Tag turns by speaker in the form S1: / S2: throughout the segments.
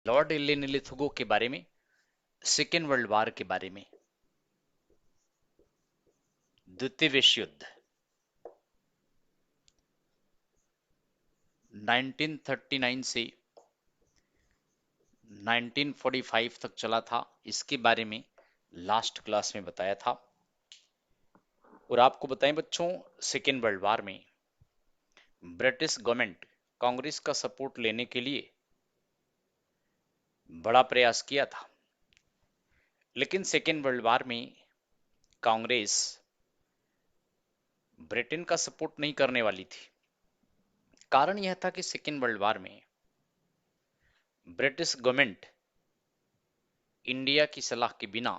S1: Lord Irwin Lithgow के बारे में, सेकेंड वर्ल्ड वॉर के बारे में, द्वितीय विश्व युद्ध 1939 से 1945 तक चला था, इसके बारे में लास्ट क्लास में बताया था। और आपको बताएं बच्चों, सेकेंड वर्ल्ड वॉर में ब्रिटिश गवर्नमेंट कांग्रेस का सपोर्ट लेने के लिए बड़ा प्रयास किया था, लेकिन सेकेंड वर्ल्ड वॉर में कांग्रेस ब्रिटेन का सपोर्ट नहीं करने वाली थी। कारण यह था कि सेकेंड वर्ल्ड वॉर में ब्रिटिश गवर्नमेंट इंडिया की सलाह के बिना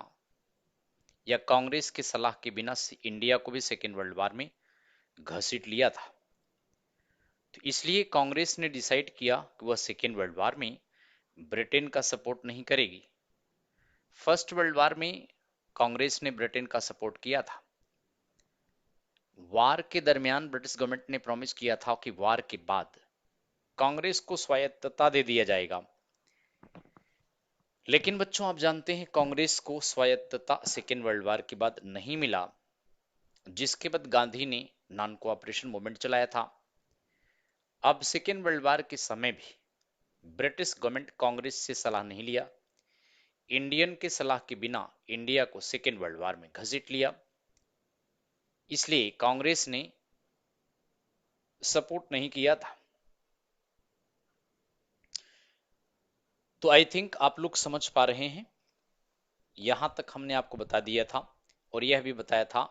S1: या कांग्रेस की सलाह के बिना इंडिया को भी सेकेंड वर्ल्ड वॉर में घसीट लिया था। तो इसलिए कांग्रेस ने डिसाइड किया कि वह सेकेंड वर्ल्ड वॉर में ब्रिटेन का सपोर्ट नहीं करेगी। फर्स्ट वर्ल्ड वॉर में कांग्रेस ने ब्रिटेन का सपोर्ट किया था। वार के दरमियान ब्रिटिश गवर्नमेंट ने प्रॉमिस किया था कि वार के बाद कांग्रेस को स्वायत्तता दे दिया जाएगा। लेकिन बच्चों आप जानते हैं कांग्रेस को स्वायत्तता सेकेंड वर्ल्ड वॉर के बाद नहीं मिला, जिसके बाद गांधी ने नॉन कोऑपरेशन मूवमेंट चलाया था। अब सेकेंड वर्ल्ड वॉर के समय भी ब्रिटिश गवर्नमेंट कांग्रेस से सलाह नहीं लिया, इंडियन के सलाह के बिना इंडिया को सेकेंड वर्ल्ड वॉर में घसीट लिया। इसलिए कांग्रेस ने सपोर्ट नहीं किया था। तो आई थिंक आप लोग समझ पा रहे हैं, यहां तक हमने आपको बता दिया था और यह भी बताया था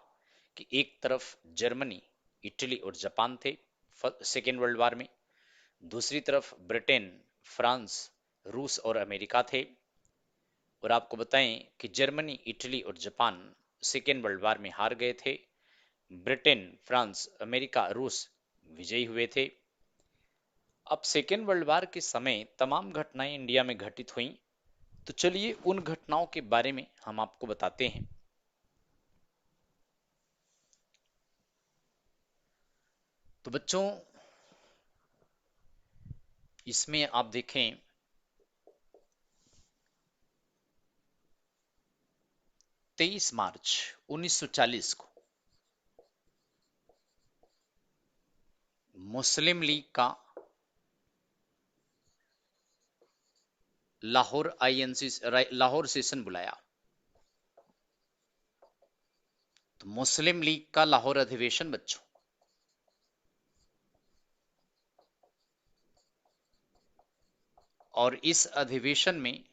S1: कि एक तरफ जर्मनी, इटली और जापान थे सेकेंड वर्ल्ड वॉर में, दूसरी तरफ ब्रिटेन, फ्रांस, रूस और अमेरिका थे। और आपको बताएं कि जर्मनी, इटली और जापान सेकेंड वर्ल्ड वॉर में हार गए थे, ब्रिटेन, फ्रांस, अमेरिका, रूस विजयी हुए थे। अब सेकेंड वर्ल्ड वॉर के समय तमाम घटनाएं इंडिया में घटित हुई, तो चलिए उन घटनाओं के बारे में हम आपको बताते हैं। तो बच्चों इसमें आप देखें 23 मार्च 1940 को मुस्लिम लीग का लाहौर आईएनसी लाहौर सेशन बुलाया। तो मुस्लिम लीग का लाहौर अधिवेशन बच्चों, और इस अधिवेशन में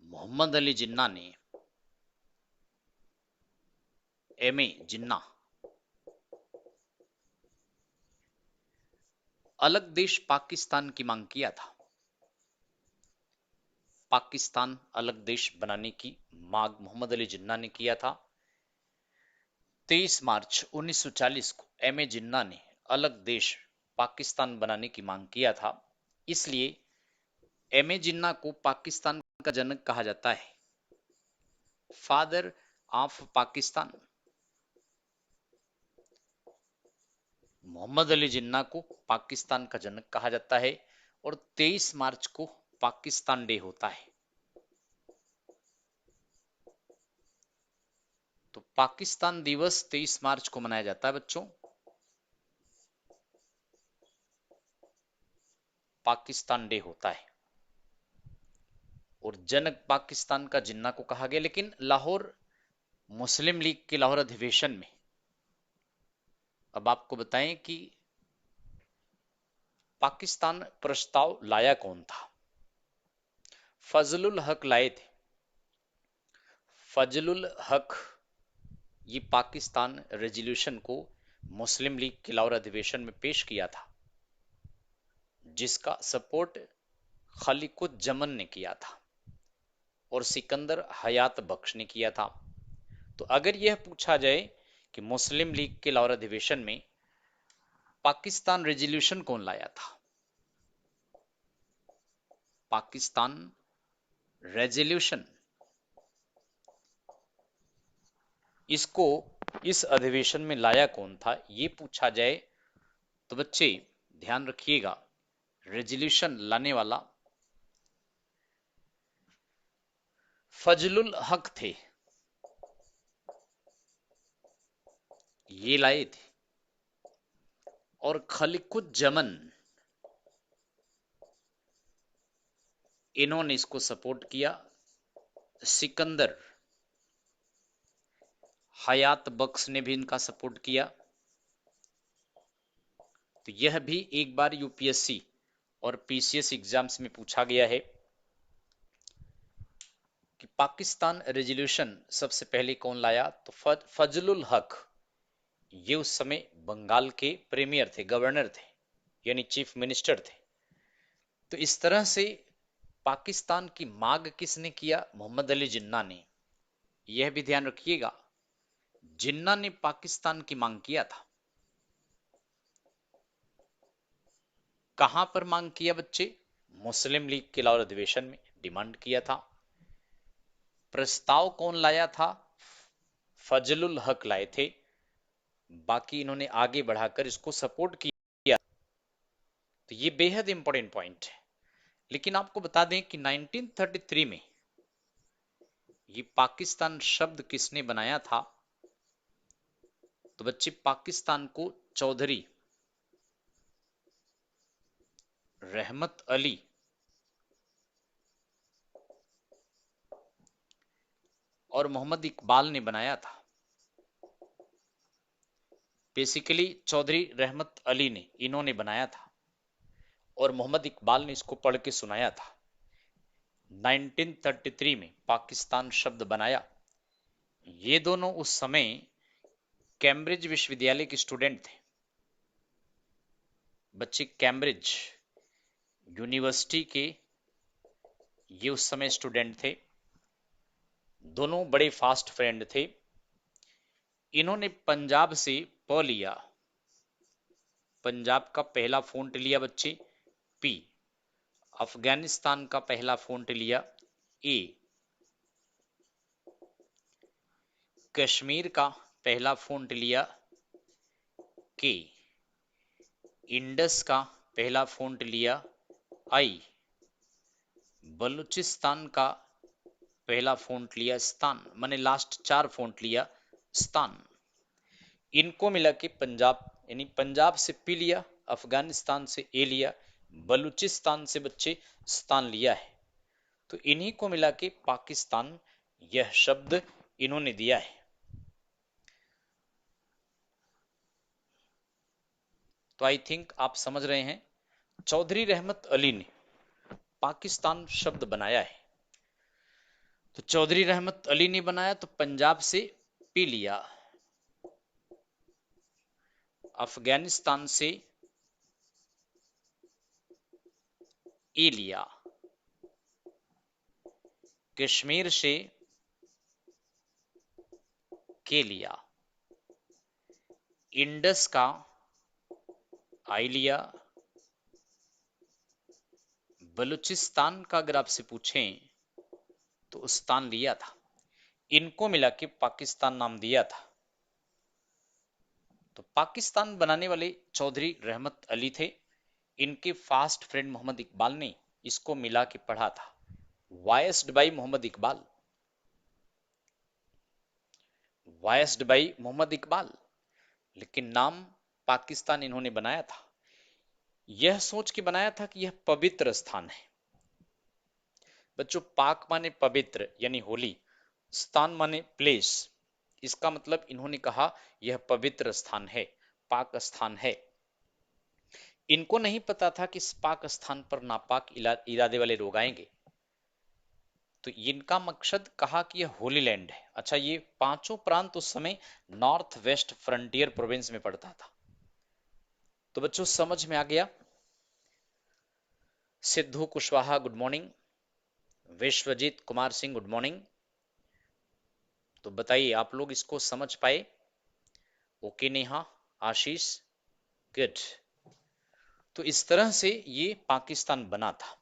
S1: मोहम्मद अली जिन्ना ने, एमए जिन्ना, अलग देश पाकिस्तान की मांग किया था। पाकिस्तान अलग देश बनाने की मांग मोहम्मद अली जिन्ना ने किया था। 23 मार्च 1940 को एमए जिन्ना ने अलग देश पाकिस्तान बनाने की मांग किया था। इसलिए एमए जिन्ना को पाकिस्तान का जनक कहा जाता है, फादर ऑफ पाकिस्तान। मोहम्मद अली जिन्ना को पाकिस्तान का जनक कहा जाता है और 23 मार्च को पाकिस्तान डे होता है। तो पाकिस्तान दिवस 23 मार्च को मनाया जाता है बच्चों। पाकिस्तान डे होता है और जनक पाकिस्तान का जिन्ना को कहा गया। लेकिन लाहौर मुस्लिम लीग के लाहौर अधिवेशन में अब आपको बताएं कि पाकिस्तान प्रस्ताव लाया कौन था। फजलुल हक लाए थे। फजलुल हक ये पाकिस्तान रेजोल्यूशन को मुस्लिम लीग के लाहौर अधिवेशन में पेश किया था, जिसका सपोर्ट खलीकुज्जमन ने किया था और सिकंदर हयात बख्श ने किया था। तो अगर यह पूछा जाए कि मुस्लिम लीग के लाहौर अधिवेशन में पाकिस्तान रेजोल्यूशन कौन लाया था, पाकिस्तान रेजोल्यूशन, इसको इस अधिवेशन में लाया कौन था, ये पूछा जाए तो बच्चे ध्यान रखिएगा, रेजोल्यूशन लाने वाला फजलुल हक थे, ये लाए थे। और खलिकुज्जमन, इन्होंने इसको सपोर्ट किया। सिकंदर, हयात बख्श ने भी इनका सपोर्ट किया। तो यह भी एक बार यूपीएससी और पीसीएस एग्जाम्स में पूछा गया है कि पाकिस्तान रेजोल्यूशन सबसे पहले कौन लाया, तो फजलुल हक। ये उस समय बंगाल के प्रीमियर थे, गवर्नर थे, यानी चीफ मिनिस्टर थे। तो इस तरह से पाकिस्तान की मांग किसने किया, मोहम्मद अली जिन्ना ने। यह भी ध्यान रखिएगा, जिन्ना ने पाकिस्तान की मांग किया था। कहां पर मांग किया बच्चे, मुस्लिम लीग के लाहौर अधिवेशन में डिमांड किया था। प्रस्ताव कौन लाया था, फजलुल हक लाए थे। बाकी इन्होंने आगे बढ़ाकर इसको सपोर्ट किया। तो ये बेहद इंपॉर्टेंट पॉइंट है। लेकिन आपको बता दें कि 1933 में ये पाकिस्तान शब्द किसने बनाया था, तो बच्चे पाकिस्तान को चौधरी रहमत अली और मोहम्मद इकबाल ने बनाया था। बेसिकली चौधरी रहमत अली ने, इन्होंने बनाया था और मोहम्मद इकबाल ने इसको पढ़ के सुनाया था। 1933 में पाकिस्तान शब्द बनाया। ये दोनों उस समय कैम्ब्रिज विश्वविद्यालय के स्टूडेंट थे। बच्चे कैम्ब्रिज यूनिवर्सिटी के ये उस समय स्टूडेंट थे। दोनों बड़े फास्ट फ्रेंड थे। इन्होंने पंजाब से प लिया, पंजाब का पहला फोंट लिया बच्चे पी। अफगानिस्तान का पहला फोंट लिया ए। कश्मीर का पहला फोंट लिया के। इंडस का पहला फोंट लिया आई। बलूचिस्तान का पहला फोंट लिया स्तान, मैंने लास्ट 4 फोंट लिया स्तान। इनको मिला के पंजाब, यानी पंजाब से पी लिया, अफगानिस्तान से ए लिया, बलूचिस्तान से बच्चे स्तान लिया है। तो इन्हीं को मिला के पाकिस्तान, यह शब्द इन्होंने दिया है। तो आई थिंक आप समझ रहे हैं, चौधरी रहमत अली ने पाकिस्तान शब्द बनाया है। तो चौधरी रहमत अली ने बनाया तो पंजाब से पी लिया, अफगानिस्तान से ए लिया, कश्मीर से के लिया, इंडस का आई लिया, बलूचिस्तान का अगर आपसे पूछें तो उस्तान लिया था। इनको मिला के पाकिस्तान नाम दिया था। तो पाकिस्तान बनाने वाले चौधरी रहमत अली थे। इनके फास्ट फ्रेंड मोहम्मद इकबाल ने इसको मिला के पढ़ा था, वायस्ड बाई मोहम्मद इकबाल, वायस्ड बाई मोहम्मद इकबाल। लेकिन नाम पाकिस्तान इन्होंने बनाया था, यह सोच के बनाया था कि यह पवित्र स्थान है। बच्चों, पाक माने पवित्र यानी होली, स्थान माने प्लेस। इसका मतलब इन्होंने कहा यह पवित्र स्थान है, पाक स्थान है। इनको नहीं पता था कि इस पाक स्थान पर नापाक इरादे वाले लोग आएंगे। तो इनका मकसद कहा कि यह होली लैंड है। अच्छा, ये पांचों प्रांत उस समय नॉर्थ वेस्ट फ्रंटियर प्रोविंस में पड़ता था। तो बच्चों समझ में आ गया। Siddhu Kushwaha good morning, Vishwajeet Kumar Singh good morning. तो बताइए आप लोग इसको समझ पाए? Okay Neha, Ashish, good. तो इस तरह से ये पाकिस्तान बना था।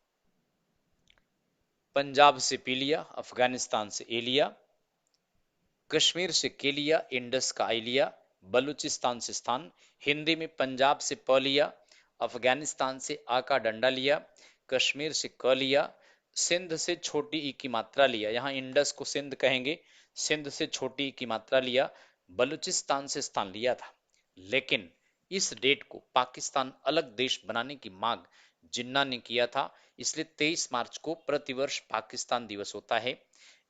S1: पंजाब से पी लिया, अफगानिस्तान से ए लिया, कश्मीर से के लिया, इंडस का आई लिया, बलूचिस्तान से स्थान, हिंदी में पंजाब से प लिया, अफगानिस्तान से आ का डंडा लिया, कश्मीर से क लिया, सिंध से छोटी ई की मात्रा लिया, यहां इंडस को सिंध कहेंगे, सिंध से छोटी ई की मात्रा लिया, बलूचिस्तान से स्थान लिया था। लेकिन इस डेट को पाकिस्तान अलग देश बनाने की मांग जिन्ना ने किया था, इसलिए 23 मार्च को प्रतिवर्ष पाकिस्तान दिवस होता है।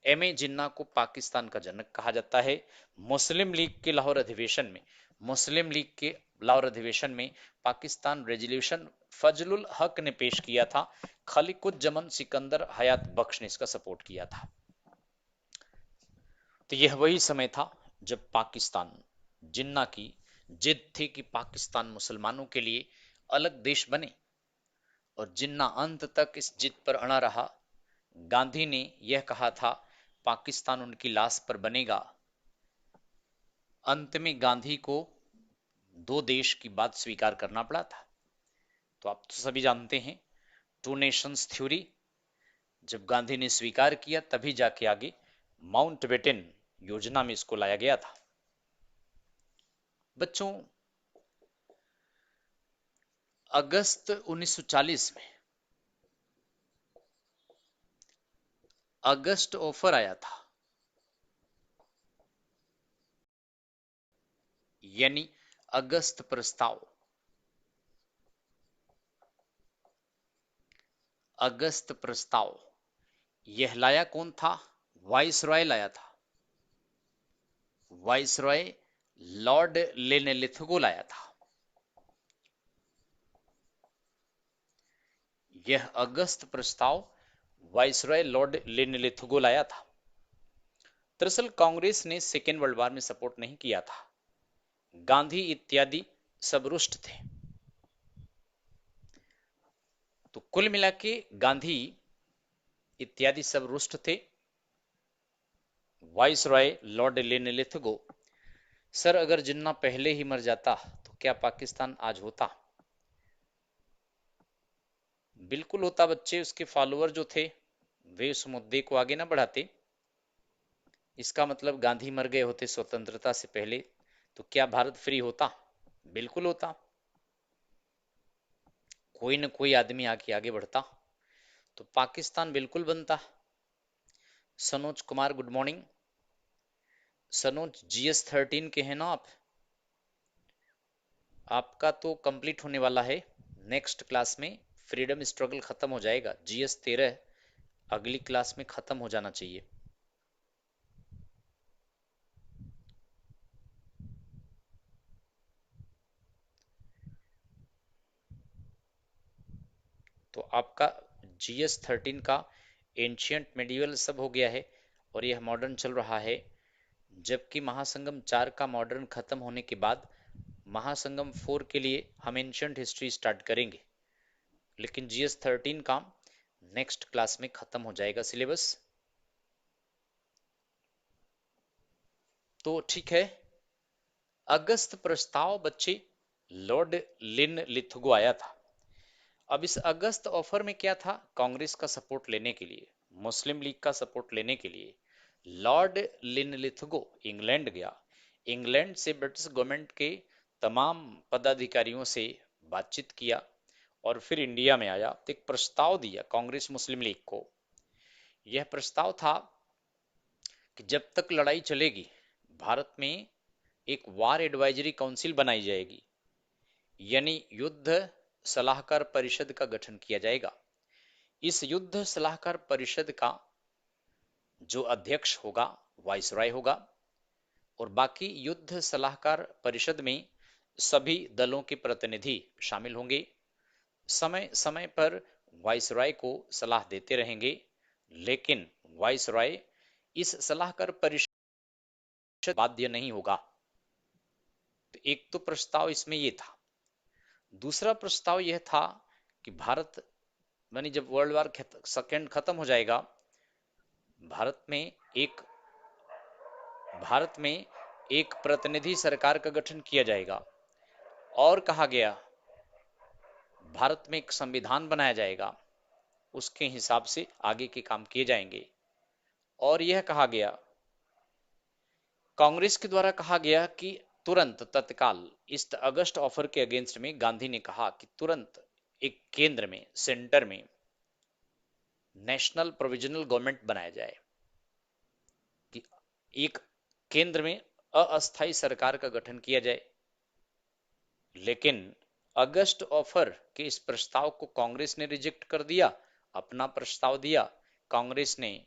S1: एम ए जिन्ना को पाकिस्तान का जनक कहा जाता है। मुस्लिम लीग के लाहौर अधिवेशन में मुस्लिम लीग के लाहौर अधिवेशन में पाकिस्तान रेजोल्यूशन फजलुल हक ने पेश किया था। खलिकुज्जमन सिकंदर हयात बख्श ने इसका सपोर्ट किया था। तो यह वही समय था जब पाकिस्तान जिन्ना की जिद थी कि पाकिस्तान मुसलमानों के लिए अलग देश बने, और जिन्ना अंत तक इस जिद पर अड़ा रहा। गांधी ने यह कहा था पाकिस्तान उनकी लाश पर बनेगा। अंत में गांधी को दो देश की बात स्वीकार करना पड़ा था। तो आप तो सभी जानते हैं टू नेशंस थ्योरी जब गांधी ने स्वीकार किया तभी जाके आगे माउंटबेटन योजना में इसको लाया गया था। बच्चों, अगस्त 1940 में अगस्त ऑफर आया था, यानी अगस्त प्रस्ताव। अगस्त प्रस्ताव यह लाया कौन था? वाइसरॉय लाया था। वाइसरॉय लॉर्ड लिथगो लाया था। यह अगस्त प्रस्ताव वाइसरॉय लॉर्ड लिथगो लाया था। दरअसल कांग्रेस ने सेकेंड वर्ल्ड वॉर में सपोर्ट नहीं किया था। गांधी इत्यादि सब रुष्ट थे। तो कुल मिला के गांधी इत्यादि सब रुष्ट थे। वाइसरॉय लॉर्ड लिथगो, सर अगर जिन्ना पहले ही मर जाता तो क्या पाकिस्तान आज होता? बिल्कुल होता बच्चे। उसके फॉलोअर जो थे वे उस मुद्दे को आगे ना बढ़ाते। इसका मतलब गांधी मर गए होते स्वतंत्रता से पहले, तो क्या भारत फ्री होता? बिल्कुल होता। कोई न कोई आदमी आके आगे बढ़ता तो पाकिस्तान बिल्कुल बनता। Sanoj Kumar good morning. Sanoj GS 13 के हैं ना आप? आपका तो कंप्लीट होने वाला है। नेक्स्ट क्लास में फ्रीडम स्ट्रगल खत्म हो जाएगा। GS 13 अगली क्लास में खत्म हो जाना चाहिए। तो आपका GS 13 का एंशियंट मेडिवल सब हो गया है और यह मॉडर्न चल रहा है। जबकि महासंगम 4 का मॉडर्न खत्म होने के बाद महासंगम 4 के लिए हम एंशियंट हिस्ट्री स्टार्ट करेंगे, लेकिन GS 13 का नेक्स्ट क्लास में खत्म हो जाएगा सिलेबस। तो ठीक है। अगस्त प्रस्ताव बच्चे लॉर्ड लिथगो आया था। अब इस अगस्त ऑफर में क्या था? कांग्रेस का सपोर्ट लेने के लिए, मुस्लिम लीग का सपोर्ट लेने के लिए लॉर्ड लिथगो इंग्लैंड गया। इंग्लैंड से ब्रिटिश गवर्नमेंट के तमाम पदाधिकारियों से बातचीत किया और फिर इंडिया में आया तो एक प्रस्ताव दिया कांग्रेस मुस्लिम लीग को। यह प्रस्ताव था कि जब तक लड़ाई चलेगी भारत में एक वार एडवाइजरी काउंसिल बनाई जाएगी, यानी युद्ध सलाहकार परिषद का गठन किया जाएगा। इस युद्ध सलाहकार परिषद का जो अध्यक्ष होगा वाइसरॉय होगा और बाकी युद्ध सलाहकार परिषद में सभी दलों के प्रतिनिधि शामिल होंगे। समय समय पर वाइसरॉय को सलाह देते रहेंगे, लेकिन वाइसरॉय इस सलाहकार परिषद बाध्य नहीं होगा। तो एक तो प्रस्ताव इसमें ये था। दूसरा प्रस्ताव यह था कि भारत मानी जब वर्ल्ड वॉर सेकेंड खत्म हो जाएगा, भारत में एक भारत में एक प्रतिनिधि सरकार का गठन किया जाएगा और कहा गया भारत में एक संविधान बनाया जाएगा, उसके हिसाब से आगे के काम किए जाएंगे। और यह कहा गया, कांग्रेस के द्वारा कहा गया कि तुरंत तत्काल इस अगस्त ऑफर के अगेंस्ट में गांधी ने कहा कि तुरंत एक केंद्र में सेंटर में नेशनल प्रोविजनल गवर्नमेंट बनाया जाए, कि एक केंद्र में अस्थायी सरकार का गठन किया जाए। लेकिन अगस्ट ऑफर के इस प्रस्ताव को कांग्रेस ने रिजेक्ट कर दिया, अपना प्रस्ताव दिया। कांग्रेस ने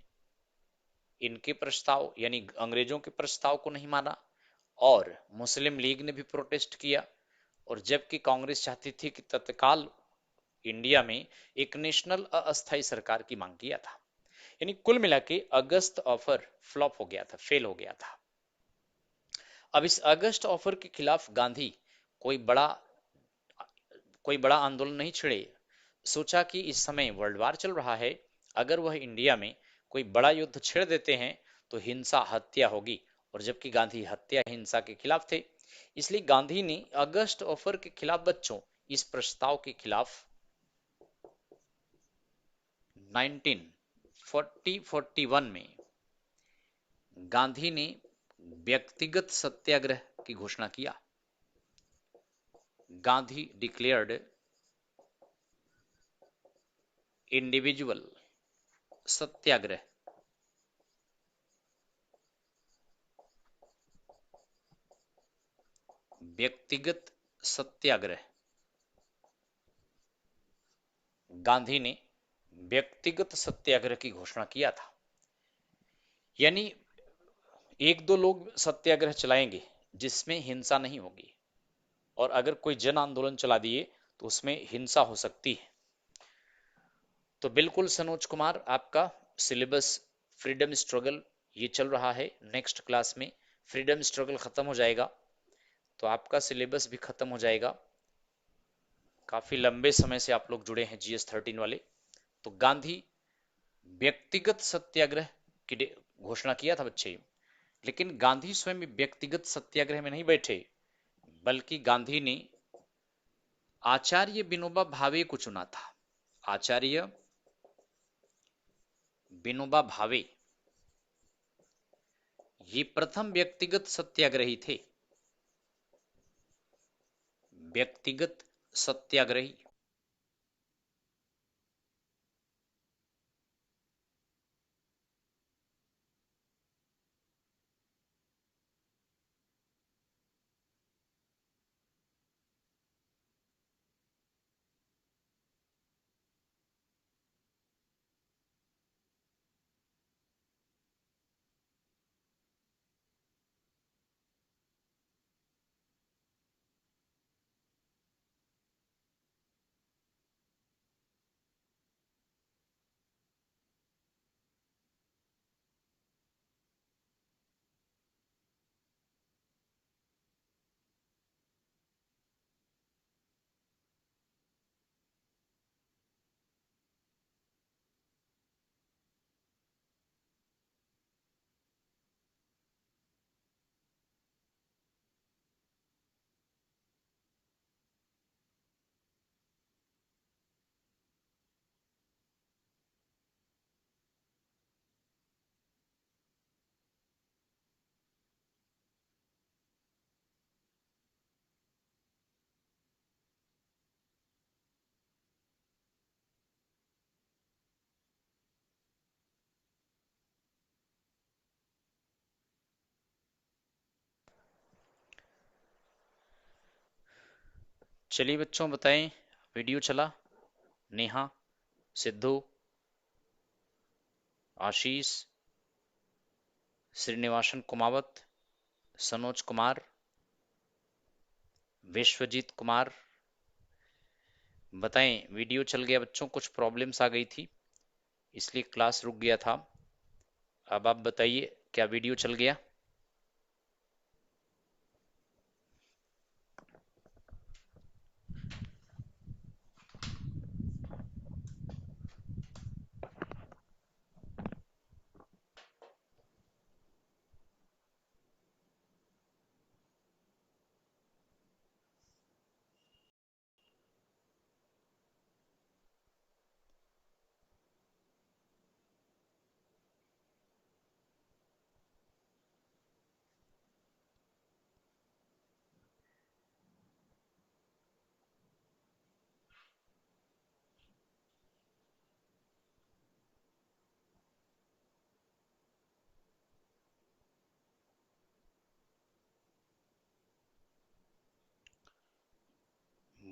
S1: इनके प्रस्ताव यानी अंग्रेजों के प्रस्ताव को नहीं माना, और मुस्लिम लीग ने भी प्रोटेस्ट किया। और जबकि कांग्रेस चाहती थी कि तत्काल इंडिया में एक नेशनल अस्थायी सरकार की मांग किया था। यानी कुल मिला के अगस्त ऑफर फ्लॉप हो गया था, फेल हो गया था। अब इस अगस्त ऑफर के खिलाफ गांधी कोई बड़ा कोई बड़ा आंदोलन नहीं छिड़े। सोचा कि इस समय वर्ल्ड वार चल रहा है, अगर वह इंडिया में कोई बड़ा युद्ध छेड़ देते हैं तो हिंसा हत्या होगी, और जबकि गांधी हत्या हिंसा के खिलाफ थे। इसलिए गांधी ने अगस्त ऑफर के खिलाफ बच्चों इस प्रस्ताव के खिलाफ 1941 में गांधी ने व्यक्तिगत सत्याग्रह की घोषणा किया। गांधी डिक्लेयर्ड इंडिविजुअल सत्याग्रह। व्यक्तिगत सत्याग्रह, गांधी ने व्यक्तिगत सत्याग्रह की घोषणा किया था। यानी एक दो लोग सत्याग्रह चलाएंगे जिसमें हिंसा नहीं होगी, और अगर कोई जन आंदोलन चला दिए तो उसमें हिंसा हो सकती है। तो बिल्कुल सनोज कुमार, आपका सिलेबस फ्रीडम स्ट्रगल ये चल रहा है। नेक्स्ट क्लास में फ्रीडम स्ट्रगल खत्म हो जाएगा तो आपका सिलेबस भी खत्म हो जाएगा। काफी लंबे समय से आप लोग जुड़े हैं GS 13 वाले। तो गांधी व्यक्तिगत सत्याग्रह की घोषणा किया था बच्चे, लेकिन गांधी स्वयं व्यक्तिगत सत्याग्रह में नहीं बैठे, बल्कि गांधी ने आचार्य विनोबा भावे को चुना था। आचार्य विनोबा भावे ये प्रथम व्यक्तिगत सत्याग्रही थे। व्यक्तिगत सत्याग्रही। चलिए बच्चों बताएं, वीडियो चला? नेहा, सिद्धू, आशीष, श्रीनिवासन कुमावत, सनोज कुमार, विश्वजीत कुमार, बताएं वीडियो चल गया बच्चों? कुछ प्रॉब्लम्स आ गई थी इसलिए क्लास रुक गया था। अब आप बताइए, क्या वीडियो चल गया?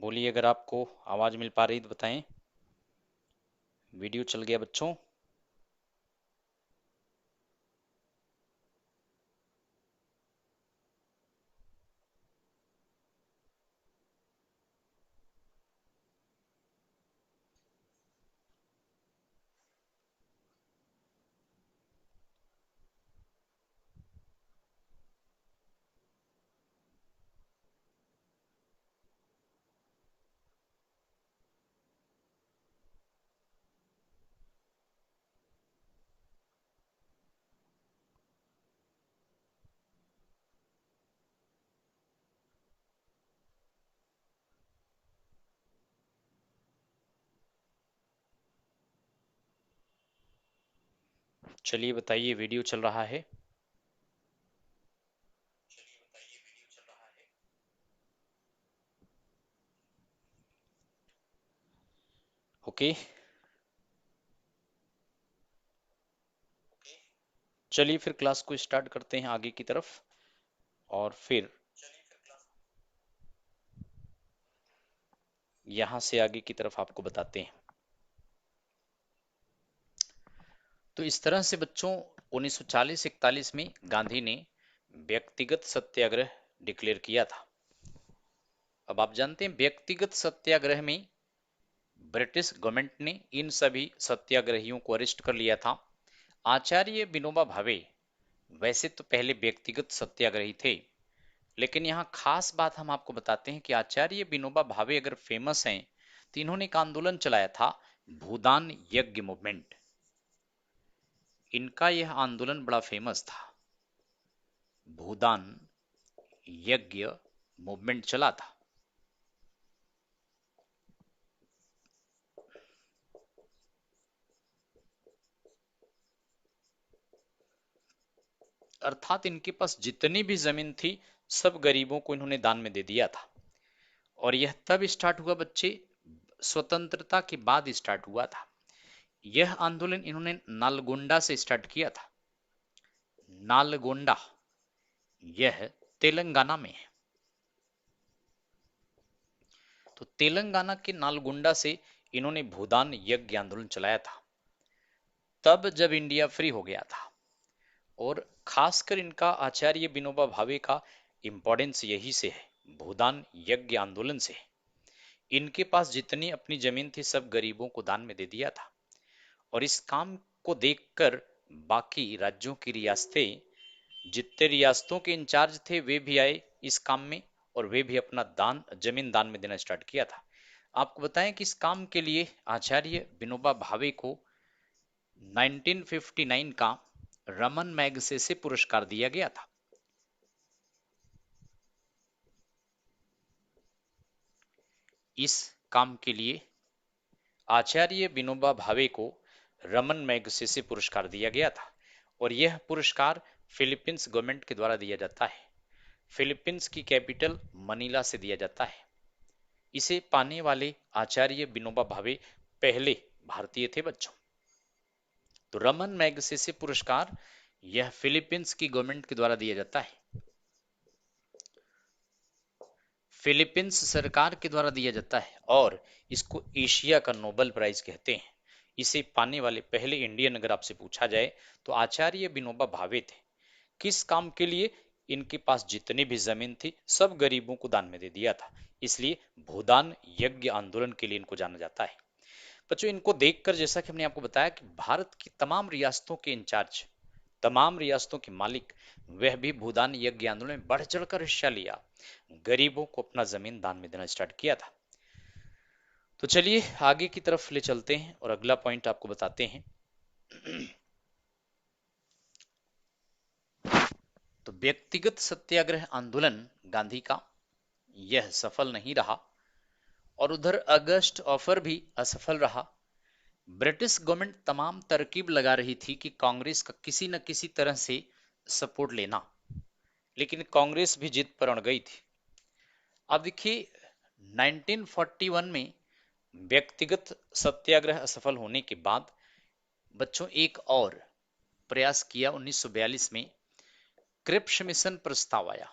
S1: बोलिए, अगर आपको आवाज मिल पा रही तो बताएं। वीडियो चल गया बच्चों? चलिए बताइए, वीडियो चल रहा है? ओके, चलिए फिर क्लास को स्टार्ट करते हैं आगे की तरफ, और फिर यहां से आगे की तरफ आपको बताते हैं। तो इस तरह से बच्चों 1940-41 में गांधी ने व्यक्तिगत सत्याग्रह डिक्लेयर किया था। अब आप जानते हैं व्यक्तिगत सत्याग्रह में ब्रिटिश गवर्नमेंट ने इन सभी सत्याग्रहियों को अरेस्ट कर लिया था। आचार्य विनोबा भावे वैसे तो पहले व्यक्तिगत सत्याग्रही थे, लेकिन यहाँ खास बात हम आपको बताते हैं कि आचार्य विनोबा भावे अगर फेमस हैं तो इन्होंने एक आंदोलन चलाया था, भूदान यज्ञ मूवमेंट। इनका यह आंदोलन बड़ा फेमस था, भूदान यज्ञ मूवमेंट चला था। अर्थात इनके पास जितनी भी जमीन थी सब गरीबों को इन्होंने दान में दे दिया था। और यह तब स्टार्ट हुआ बच्चे, स्वतंत्रता के बाद स्टार्ट हुआ था। यह आंदोलन इन्होंने नालगोंडा से स्टार्ट किया था। नालगोंडा यह तेलंगाना में है। तो तेलंगाना के नालगोंडा से इन्होंने भूदान यज्ञ आंदोलन चलाया था, तब जब इंडिया फ्री हो गया था। और खासकर इनका आचार्य विनोबा भावे का इंपॉर्टेंस यही से है, भूदान यज्ञ आंदोलन से है। इनके पास जितनी अपनी जमीन थी सब गरीबों को दान में दे दिया था। और इस काम को देखकर बाकी राज्यों की रियासतें, जितने रियासतों के इंचार्ज थे वे भी आए इस काम में, और वे भी अपना दान जमीन दान में देना स्टार्ट किया था। आपको बताएं कि इस काम के लिए आचार्य विनोबा भावे को 1959 का रमन मैगसेसे पुरस्कार दिया गया था। इस काम के लिए आचार्य विनोबा भावे को रमन मैगसेसे पुरस्कार दिया गया था, और यह पुरस्कार फिलीपींस गवर्नमेंट के द्वारा दिया जाता है। फिलीपींस की कैपिटल मनीला से दिया जाता है। इसे पाने वाले आचार्य विनोबा भावे पहले भारतीय थे बच्चों। तो रमन मैगसेसे पुरस्कार यह फिलीपींस की गवर्नमेंट के द्वारा दिया जाता है, फिलीपींस सरकार के द्वारा दिया जाता है, और इसको एशिया का नोबेल प्राइज कहते हैं। इसे पाने वाले पहले इंडियन अगर आपसे पूछा जाए तो आचार्य विनोबा भावे थे। किस काम के लिए? इनके पास जितनी भी जमीन थी सब गरीबों को दान में दे दिया था, इसलिए भूदान यज्ञ आंदोलन के लिए इनको जाना जाता है। बच्चों इनको देखकर जैसा कि हमने आपको बताया कि भारत की तमाम रियासतों के इंचार्ज, तमाम रियासतों के मालिक, वह भी भूदान यज्ञ आंदोलन में बढ़ चढ़कर हिस्सा लिया, गरीबों को अपना जमीन दान में देना स्टार्ट किया था। तो चलिए आगे की तरफ ले चलते हैं और अगला पॉइंट आपको बताते हैं। तो व्यक्तिगत सत्याग्रह आंदोलन गांधी का यह सफल नहीं रहा, और उधर अगस्त ऑफर भी असफल रहा। ब्रिटिश गवर्नमेंट तमाम तरकीब लगा रही थी कि कांग्रेस का किसी न किसी तरह से सपोर्ट लेना, लेकिन कांग्रेस भी जिद पर अड़ गई थी। अब देखिए 1941 में व्यक्तिगत सत्याग्रह असफल होने के बाद बच्चों एक और प्रयास किया। 1942 में क्रिप्स मिशन प्रस्ताव आया।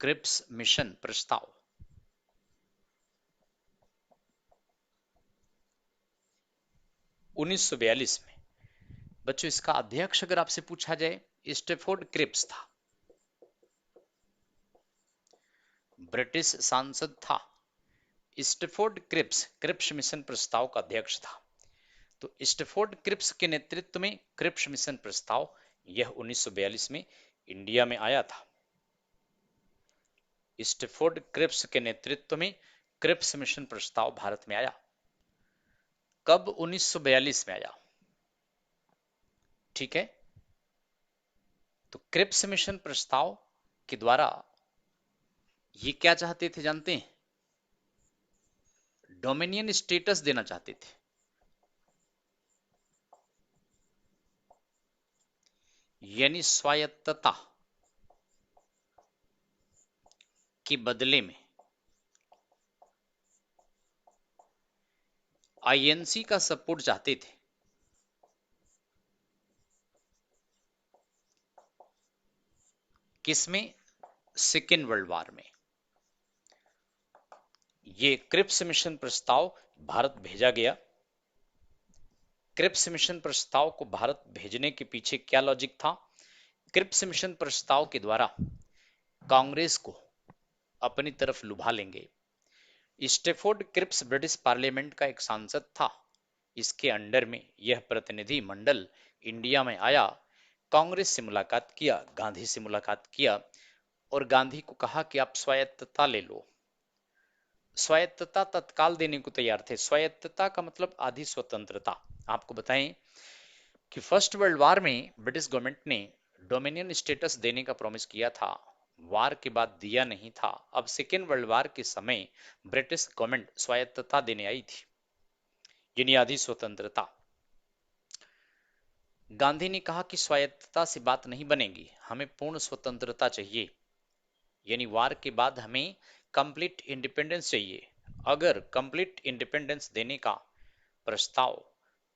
S1: क्रिप्स मिशन प्रस्ताव 1942 में। बच्चों इसका अध्यक्ष अगर आपसे पूछा जाए, स्टेफोर्ड क्रिप्स था, ब्रिटिश सांसद था। स्टेफोर्ड क्रिप्स क्रिप्स मिशन प्रस्ताव का अध्यक्ष था। तो स्टेफोर्ड क्रिप्स के नेतृत्व में क्रिप्स मिशन प्रस्ताव यह 1942 में इंडिया में आया था। स्टेफोर्ड क्रिप्स के नेतृत्व में क्रिप्स मिशन प्रस्ताव भारत में आया। कब? 1942 में आया। ठीक है। तो क्रिप्स मिशन प्रस्ताव के द्वारा ये क्या चाहते थे जानते हैं? डोमिनियन स्टेटस देना चाहते थे। यानी स्वायत्तता के बदले में आईएनसी का सपोर्ट चाहते थे। किसमें? सेकेंड वर्ल्ड वॉर में। ये क्रिप्स मिशन प्रस्ताव भारत भेजा गया। क्रिप्स मिशन प्रस्ताव को भारत भेजने के पीछे क्या लॉजिक था? क्रिप्स मिशन प्रस्ताव के द्वारा कांग्रेस को अपनी तरफ लुभा लेंगे। स्टेफोर्ड क्रिप्स ब्रिटिश पार्लियामेंट का एक सांसद था। इसके अंडर में यह प्रतिनिधि मंडल इंडिया में आया, कांग्रेस से मुलाकात किया, गांधी से मुलाकात किया और गांधी को कहा कि आप स्वायत्तता ले लो। स्वायत्तता तत्काल देने को तैयार थे। स्वायत्तता का मतलब आधी स्वतंत्रता। आपको बताएं कि फर्स्ट वर्ल्ड वॉर में ब्रिटिश गवर्नमेंट ने डोमिनियन स्टेटस देने का प्रॉमिस किया था, वार के बाद दिया नहीं था। अब सेकेंड वर्ल्ड वॉर के समय ब्रिटिश गवर्नमेंट स्वायत्तता देने आई थी, यानी आधी स्वतंत्रता। गांधी ने कहा कि स्वायत्तता से बात नहीं बनेगी, हमें पूर्ण स्वतंत्रता चाहिए, यानी वार के बाद हमें कंप्लीट इंडिपेंडेंस चाहिए। अगर कंप्लीट इंडिपेंडेंस देने का प्रस्ताव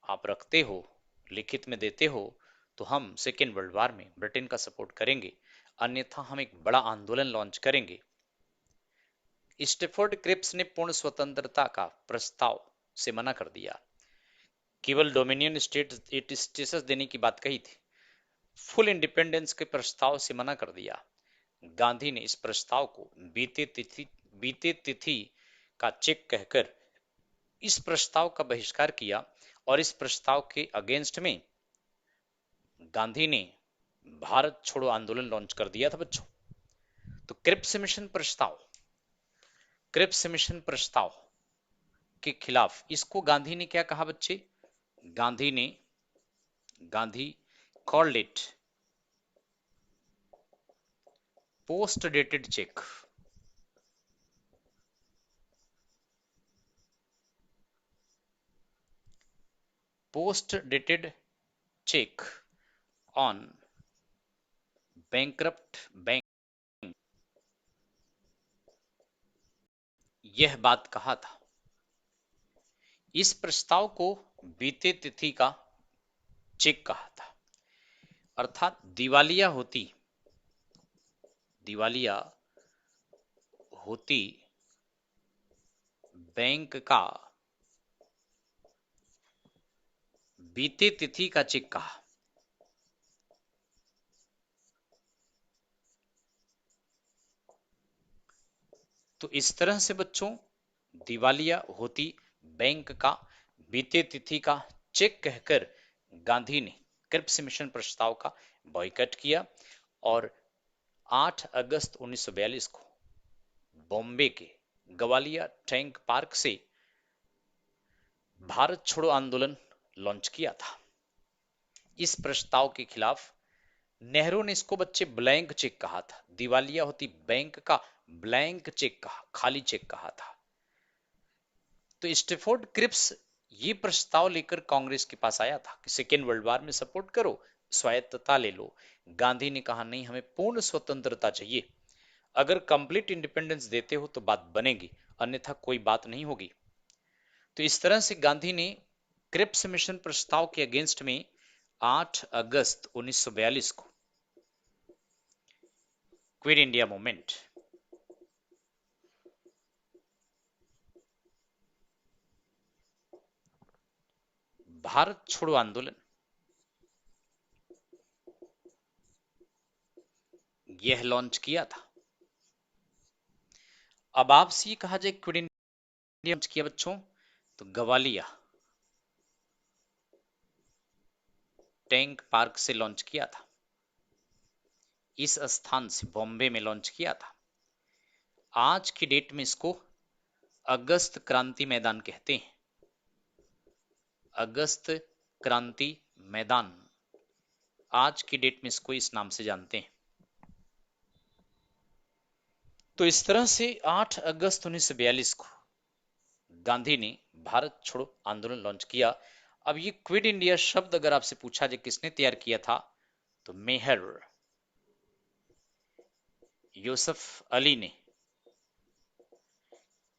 S1: आप रखते हो, लिखित में देते हो, तो हम सेकेंड वर्ल्ड वॉर में ब्रिटेन का सपोर्ट करेंगे, अन्यथा हम एक बड़ा आंदोलन लॉन्च करेंगे। स्टेफोर्ड क्रिप्स ने पूर्ण स्वतंत्रता का प्रस्ताव से मना कर दिया, केवल डोमिनियन स्टेटस देने की बात कही थी, फुल इंडिपेंडेंस के प्रस्ताव से मना कर दिया। गांधी ने इस प्रस्ताव को बीते तिथि का चेक कहकर इस प्रस्ताव का बहिष्कार किया और इस प्रस्ताव के अगेंस्ट में गांधी ने भारत छोड़ो आंदोलन लॉन्च कर दिया था बच्चों। तो क्रिप्स मिशन प्रस्ताव के खिलाफ इसको गांधी ने क्या कहा बच्चे? Gandhi called it post dated cheque. Post dated cheque on bankrupt bank, यह बात कहा था। इस प्रस्ताव को बीते तिथि का चेक कहा था, अर्थात दिवालिया होती बैंक का बीते तिथि का चेक कहा। तो इस तरह से बच्चों दिवालिया होती बैंक का बीते तिथि का चेक कहकर गांधी ने क्रिप्स मिशन प्रस्ताव का बॉयकॉट किया और 8 अगस्त 1942 को बॉम्बे के गवालिया टैंक पार्क से भारत छोड़ो आंदोलन लॉन्च किया था। इस प्रस्ताव के खिलाफ नेहरू ने इसको बच्चे ब्लैंक चेक कहा था, दिवालिया होती बैंक का ब्लैंक चेक कहा, खाली चेक कहा था। तो स्टेफोर्ड क्रिप्स ये प्रस्ताव लेकर कांग्रेस के पास आया था कि सेकेंड वर्ल्ड वॉर में सपोर्ट करो, स्वायत्तता ले लो। गांधी ने कहा नहीं, हमें पूर्ण स्वतंत्रता चाहिए, अगर कंप्लीट इंडिपेंडेंस देते हो तो बात बनेगी, अन्यथा कोई बात नहीं होगी। तो इस तरह से गांधी ने क्रिप्स मिशन प्रस्ताव के अगेंस्ट में 8 अगस्त 1942 को क्विट इंडिया मूवमेंट भारत छोड़ो आंदोलन, यह लॉन्च किया था। अब आपसे ये कहा जाए क्विट इंडिया लॉन्च किया बच्चों, तो गवालिया टैंक पार्क से लॉन्च किया था। इस स्थान से बॉम्बे में लॉन्च किया था। आज की डेट में इसको अगस्त क्रांति मैदान कहते हैं। अगस्त क्रांति मैदान, आज की डेट में इसको इस नाम से जानते हैं। तो इस तरह से 8 अगस्त 1942 को गांधी ने भारत छोड़ो आंदोलन लॉन्च किया। अब ये क्विट इंडिया शब्द अगर आपसे पूछा जाए किसने तैयार किया था, तो मेहर यूसुफ अली ने।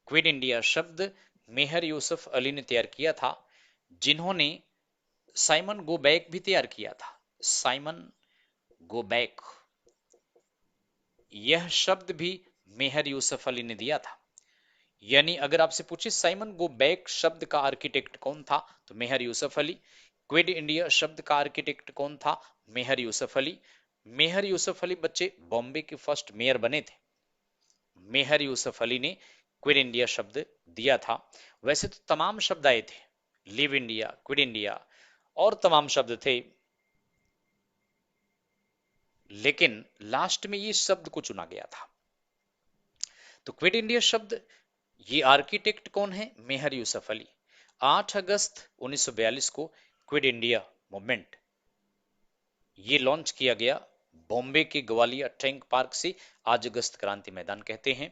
S1: क्विट इंडिया शब्द मेहर यूसुफ अली ने तैयार किया था, जिन्होंने साइमन गो बैक भी तैयार किया था। साइमन गो बैक, यह शब्द भी मेहर यूसुफ अली ने दिया था। यानी अगर आपसे पूछे साइमन गो बैक शब्द का आर्किटेक्ट कौन था, तो मेहर यूसुफ अली। क्विट इंडिया शब्द का आर्किटेक्ट कौन था, मेहर यूसुफ अली। मेहर यूसुफ अली बच्चे बॉम्बे के फर्स्ट मेयर बने थे। मेहर यूसुफ अली ने क्विट इंडिया शब्द दिया था। वैसे तो तमाम शब्द आए थे, लिव इंडिया, क्विट इंडिया और तमाम शब्द थे, लेकिन लास्ट में ये शब्द को चुना गया था। तो क्विट इंडिया शब्द, ये आर्किटेक्ट कौन है, मेहर यूसुफ अली। 8 अगस्त 1942 को क्विट इंडिया मूवमेंट ये लॉन्च किया गया बॉम्बे के ग्वालियर टैंक पार्क से। आज अगस्त क्रांति मैदान कहते हैं।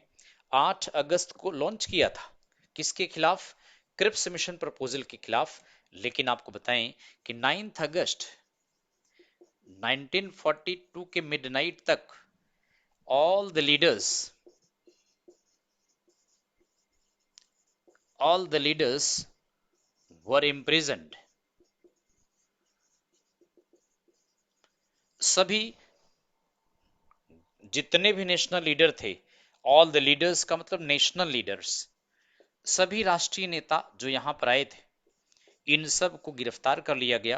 S1: 8 अगस्त को लॉन्च किया था, किसके खिलाफ, क्रिप्स मिशन प्रपोजल के खिलाफ। लेकिन आपको बताएं कि 9 अगस्त 1942 के मिडनाइट तक all the leaders were imprisoned। सभी जितने भी नेशनल लीडर थे, ऑल द लीडर्स का मतलब नेशनल लीडर्स, सभी राष्ट्रीय नेता जो यहां पर आए थे, इन सब को गिरफ्तार कर लिया गया।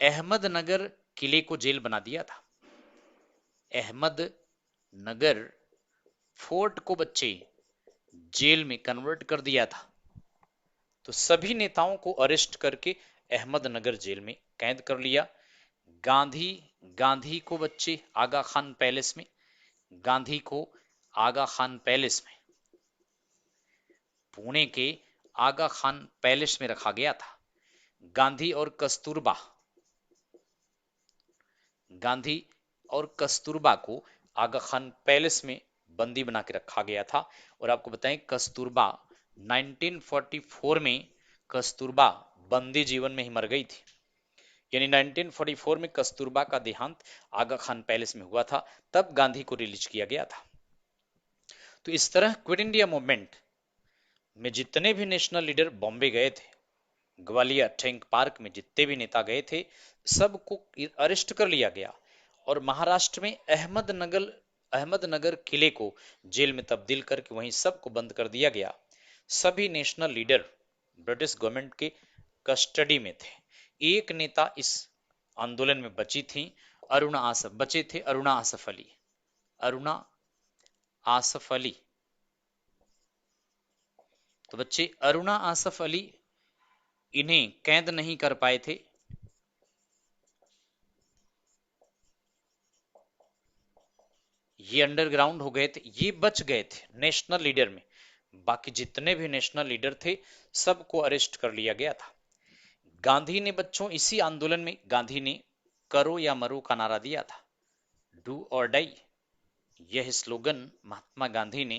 S1: अहमदनगर किले को जेल बना दिया था। अहमदनगर फोर्ट को बच्चे जेल में कन्वर्ट कर दिया था। तो सभी नेताओं को अरेस्ट करके अहमदनगर जेल में कैद कर लिया। गांधी गांधी को बच्चे आगा खान पैलेस में, गांधी को आगा खान पैलेस में, पुणे के आगा खान पैलेस में रखा गया था। गांधी और कस्तूरबा, गांधी और कस्तूरबा को आगा खान पैलेस में बंदी बना के रखा गया था। और आपको बताएं कस्तूरबा 1944 में कस्तूरबा बंदी जीवन में ही मर गई थी। यानी 1944 में कस्तूरबा का देहांत आगा खान पैलेस में हुआ था, तब गांधी को रिलीज किया गया था। तो इस तरह क्विट इंडिया मूवमेंट में जितने भी नेशनल लीडर बॉम्बे गए थे, ग्वालियर टैंक पार्क में जितने भी नेता गए थे, सबको अरेस्ट कर लिया गया। और महाराष्ट्र में अहमदनगर किले को जेल में तब्दील करके वहीं सबको बंद कर दिया गया। सभी नेशनल लीडर ब्रिटिश गवर्नमेंट के कस्टडी में थे। एक नेता इस आंदोलन में बची थी, अरुणा आसफ बचे थे, अरुणा आसफ अली। अरुणा आसफ अली, तो बच्चे अरुणा आसफ अली इन्हें कैद नहीं कर पाए थे। ये अंडरग्राउंड हो गए थे, ये बच गए थे नेशनल लीडर में। बाकी जितने भी नेशनल लीडर थे सबको अरेस्ट कर लिया गया था। गांधी ने बच्चों इसी आंदोलन में गांधी ने करो या मरो का नारा दिया था, डू और डाई। यह स्लोगन महात्मा गांधी ने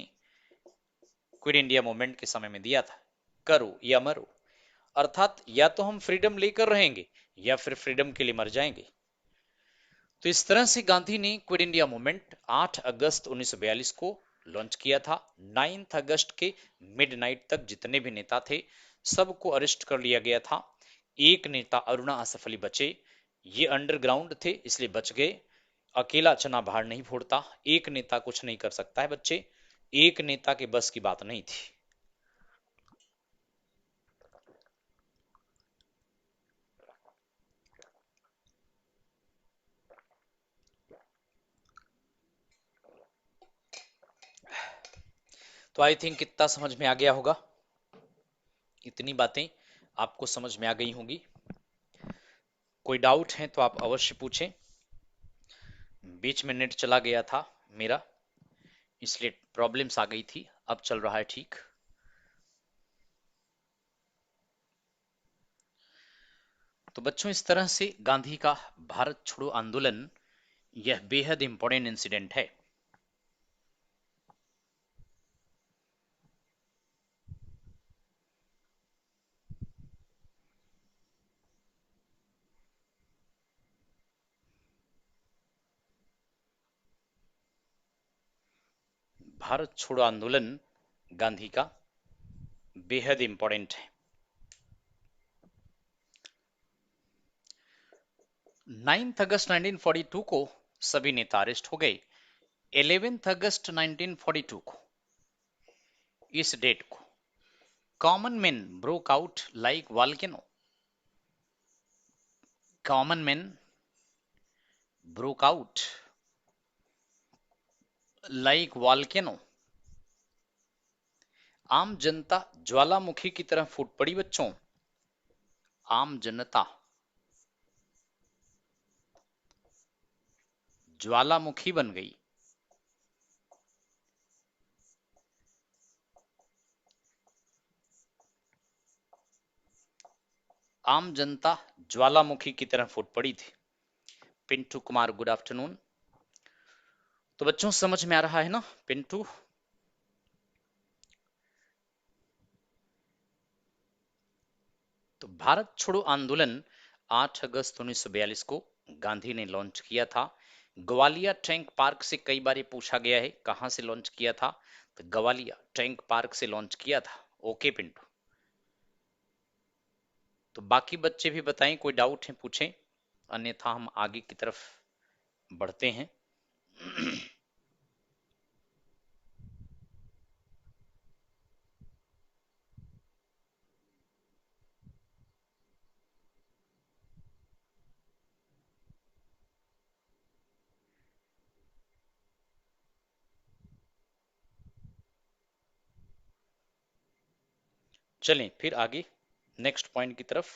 S1: क्विट इंडिया मूवमेंट के समय में दिया था, करो या मरो। अर्थात या तो हम फ्रीडम लेकर रहेंगे या फिर फ्रीडम के लिए मर जाएंगे। तो इस तरह से गांधी ने क्विट इंडिया मूवमेंट 8 अगस्त 1942 को लॉन्च किया था। 9 अगस्त के मिडनाइट तक जितने भी नेता थे सबको अरेस्ट कर लिया गया था। एक नेता अरुणा आसफ अली बचे, ये अंडरग्राउंड थे इसलिए बच गए। अकेला चना बाहर नहीं फोड़ता, एक नेता कुछ नहीं कर सकता है बच्चे, एक नेता के बस की बात नहीं थी। तो आई थिंक कितना समझ में आ गया होगा, इतनी बातें आपको समझ में आ गई होंगी। कोई डाउट है तो आप अवश्य पूछें। बीच में नेट चला गया था मेरा, इसलिए प्रॉब्लम्स आ गई थी, अब चल रहा है ठीक। तो बच्चों, इस तरह से गांधी का भारत छोड़ो आंदोलन यह बेहद इंपॉर्टेंट इंसिडेंट है। भारत छोड़ो आंदोलन गांधी का बेहद इंपॉर्टेंट है। 9 अगस्त 1942 को सभी नेता अरेस्ट हो गए। 11 अगस्त 1942 को, इस डेट को, common man broke out like volcano. Common man broke out like volcano. आम जनता ज्वालामुखी की तरह फूट पड़ी बच्चों। आम जनता ज्वालामुखी बन गई। आम जनता ज्वालामुखी की तरह फूट पड़ी थी। Pintu Kumar, good afternoon. तो बच्चों, समझ में आ रहा है ना पिंटू? तो भारत छोड़ो आंदोलन 8 अगस्त 1942 को गांधी ने लॉन्च किया था। ग्वालियर टैंक पार्क से, कई बार ये पूछा गया है कहां से लॉन्च किया था, तो ग्वालियर टैंक पार्क से लॉन्च किया था। ओके पिंटू। तो बाकी बच्चे भी बताएं, कोई डाउट है पूछें, अन्यथा हम आगे की तरफ बढ़ते हैं। चलें फिर आगे नेक्स्ट पॉइंट की तरफ।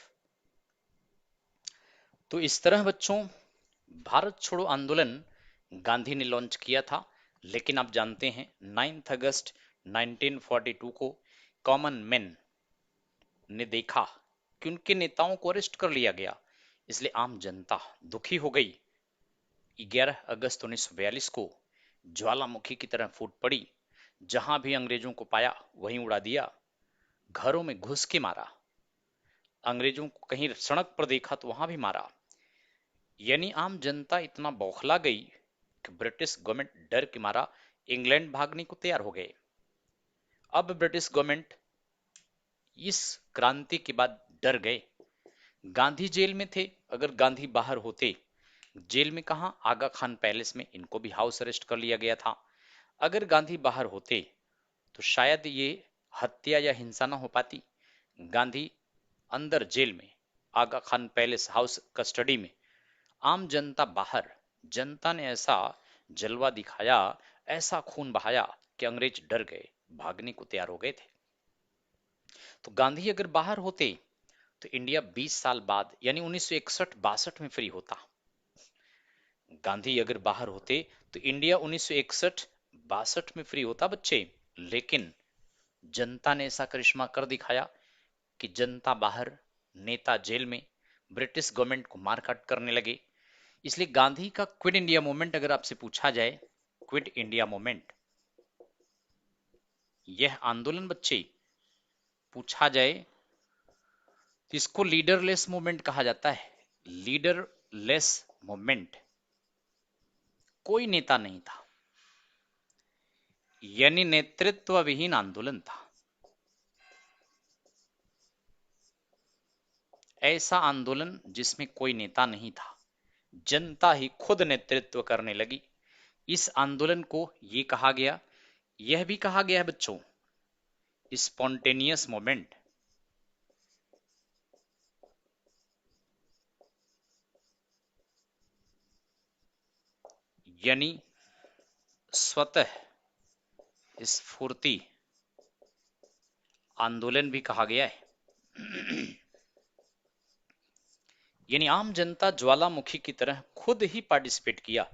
S1: तो इस तरह बच्चों, भारत छोड़ो आंदोलन गांधी ने लॉन्च किया था, लेकिन आप जानते हैं 9 अगस्त 1942 को कॉमन मैन ने देखा कि उनके नेताओं को अरेस्ट कर लिया गया, इसलिए आम जनता दुखी हो गई। 11 अगस्त 1942 को ज्वालामुखी की तरह फूट पड़ी। जहां भी अंग्रेजों को पाया वहीं उड़ा दिया, घरों में घुस के मारा, अंग्रेजों को कहीं सड़क पर देखा तो वहां भी मारा। यानी आम जनता इतना बौखला गई कि ब्रिटिश गवर्नमेंट डर के मारा इंग्लैंड भागने को तैयार हो गए। अब ब्रिटिश गवर्नमेंट इस क्रांति के बाद डर गए। गांधी जेल में थे, अगर गांधी बाहर होते, जेल में कहा, आगा खान पैलेस में, इनको भी हाउस अरेस्ट कर लिया गया था। अगर गांधी बाहर होते तो शायद ये हत्या या हिंसा ना हो पाती। गांधी अंदर जेल में, आगा खान पैलेस हाउस कस्टडी में, आम जनता बाहर। जनता ने ऐसा जलवा दिखाया, ऐसा खून बहाया कि अंग्रेज डर गए, भागने को तैयार हो गए थे। तो गांधी अगर बाहर होते तो इंडिया 20 साल बाद यानी 1961-62 में फ्री होता। गांधी अगर बाहर होते तो इंडिया 1961-62 में फ्री होता बच्चे। लेकिन जनता ने ऐसा करिश्मा कर दिखाया कि जनता बाहर, नेता जेल में, ब्रिटिश गवर्नमेंट को मारकाट करने लगे। इसलिए गांधी का क्विट इंडिया मूवमेंट अगर आपसे पूछा जाए, क्विट इंडिया मूवमेंट, यह आंदोलन बच्चे पूछा जाए तो इसको लीडरलेस मूवमेंट कहा जाता है। लीडरलेस मूवमेंट, कोई नेता नहीं था, यानी नेतृत्व विहीन आंदोलन था। ऐसा आंदोलन जिसमें कोई नेता नहीं था, जनता ही खुद नेतृत्व करने लगी। इस आंदोलन को ये कहा गया, यह भी कहा गया है बच्चों, स्पॉन्टेनियस मूवमेंट, यानी स्वतः स्फूर्ति आंदोलन भी कहा गया है। यानी आम जनता ज्वालामुखी की तरह खुद ही पार्टिसिपेट किया,